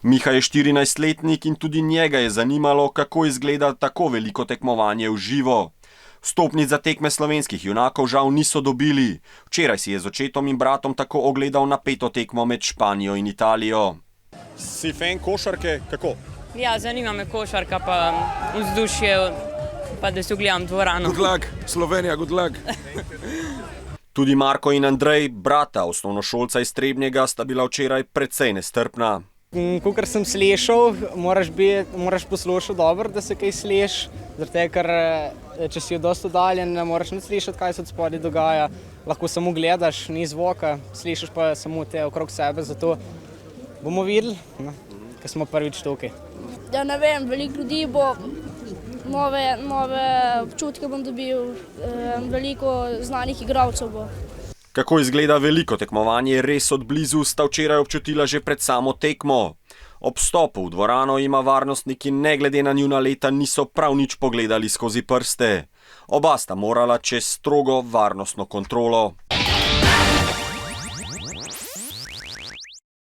Miha je 14-letnik in tudi njega je zanimalo, kako izgleda tako veliko tekmovanje v živo. Vstopnic za tekme slovenskih junakov žal niso dobili. Včeraj si je z očetom in bratom tako ogledal napeto tekmo med Španijo in Italijo. Si fan košarke? Kako? Ja, zanima me košarka, pa vzdušje, pa da si ogledam dvorano. Good luck, Slovenija, good luck. Tudi Marko in Andrej, brata osnovnošolca iz Trebnjega, sta bila včeraj precej nestrpna. Kakor sem slišal, moraš poslušati dobro, da se kaj sliš, zaradi tega, ker če si dosti oddaljen, ne moreš nič slišati, kaj se od spodaj dogaja. Lahko samo gledaš, ni zvoka, slišiš pa samo te okrog sebe, zato bomo videli, ker smo prvič tukaj. Ja, ne vem, veliko ljudi bo, nove občutke bom dobil, veliko znanih igralcev bo. Kako izgleda veliko tekmovanje, res od blizu sta včeraj občutila že pred samo tekmo. Ob vstopu v dvorano ima varnostniki ne glede na njuna leta niso prav nič pogledali skozi prste. Oba sta morala čez strogo varnostno kontrolo.